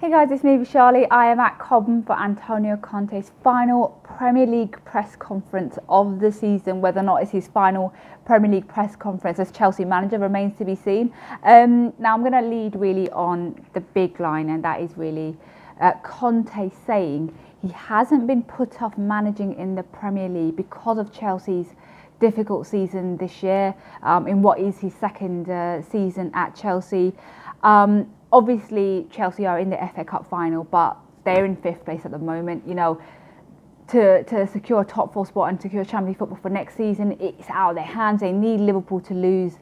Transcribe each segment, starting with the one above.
Hey guys, it's me, Vishali. I am at Cobham for Antonio Conte's final Premier League press conference of the season. Whether or not it's his final Premier League press conference as Chelsea manager remains to be seen. Now I'm going to lead really on the big line, and that is really Conte saying he hasn't been put off managing in the Premier League because of Chelsea's difficult season this year, in what is his second season at Chelsea. Obviously, Chelsea are in the FA Cup final, but they're in 5th place at the moment. You know, to secure a top 4 spot and secure Champions League football for next season, it's out of their hands. They need Liverpool to lose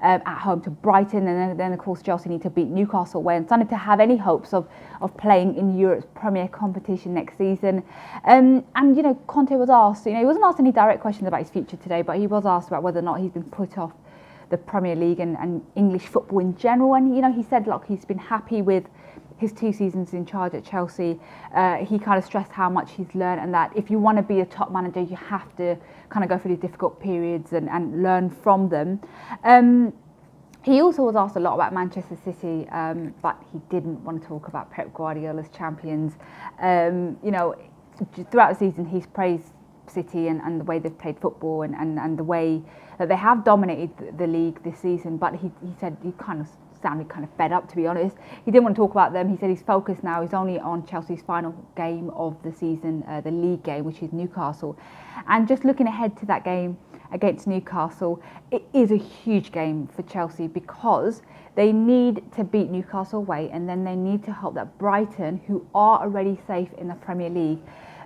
at home to Brighton, and then of course Chelsea need to beat Newcastle away and Sunday to have any hopes of playing in Europe's premier competition next season. And you know, Conte was asked, he wasn't asked any direct questions about his future today, but he was asked about whether or not he's been put off the Premier League and English football in general. And he said, look, he's been happy with his 2 seasons in charge at Chelsea. He kind of stressed how much he's learned, and that if you want to be a top manager, you have to kind of go through these difficult periods and learn from them. He also was asked a lot about Manchester City, but he didn't want to talk about Pep Guardiola's champions. Throughout the season, he's praised City and the way they've played football and the way that they have dominated the league this season, but he said he kind of sounded kind of fed up, to be honest. He didn't want to talk about them. He said his focus now is only on Chelsea's final game of the season, the league game, which is Newcastle. And just looking ahead to that game against Newcastle, it is a huge game for Chelsea because they need to beat Newcastle away, and then they need to hope that Brighton, who are already safe in the Premier League,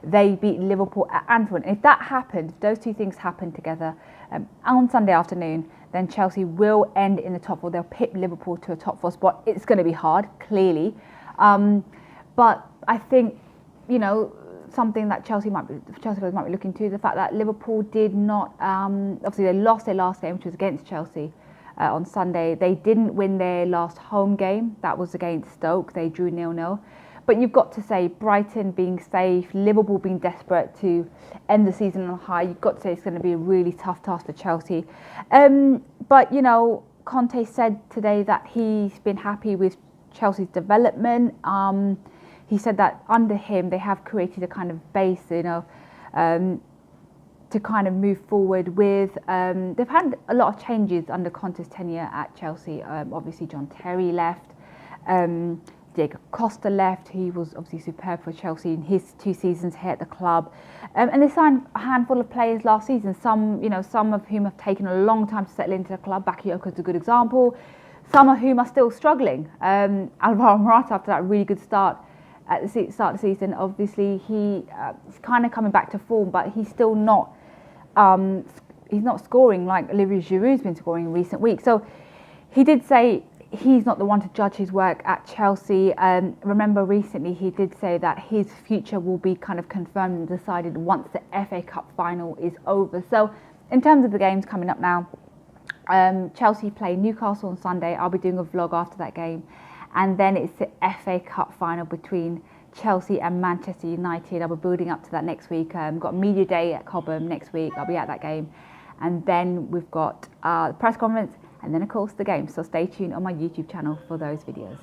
they beat Liverpool at Anfield. And if that happens, if those 2 things happen together on Sunday afternoon, then Chelsea will end in the top 4. They'll pip Liverpool to a top 4 spot. It's going to be hard, clearly. But I think, something that Chelsea might be looking to, the fact that Liverpool did not, obviously they lost their last game, which was against Chelsea on Sunday. They didn't win their last home game. That was against Stoke. They drew 0-0. But you've got to say, Brighton being safe, Liverpool being desperate to end the season on high, you've got to say it's going to be a really tough task for Chelsea. But, Conte said today that he's been happy with Chelsea's development. He said that under him, they have created a kind of base, to kind of move forward with. They've had a lot of changes under Conte's tenure at Chelsea. Obviously, John Terry left. Diego Costa left. He was obviously superb for Chelsea in his 2 seasons here at the club. And they signed a handful of players last season, some of whom have taken a long time to settle into the club. Bakayoko is a good example. Some of whom are still struggling. Alvaro Morata, after that really good start at the start of the season, obviously he's kind of coming back to form, but he's still not scoring like Olivier Giroud's been scoring in recent weeks. So he did say he's not the one to judge his work at Chelsea. Remember recently he did say that his future will be kind of confirmed and decided once the FA Cup final is over. So in terms of the games coming up now, Chelsea play Newcastle on Sunday. I'll be doing a vlog after that game. And then it's the FA Cup final between Chelsea and Manchester United. I'll be building up to that next week. Got media day at Cobham next week. I'll be at that game. And then we've got the press conference, and then of course the game. So stay tuned on my YouTube channel for those videos.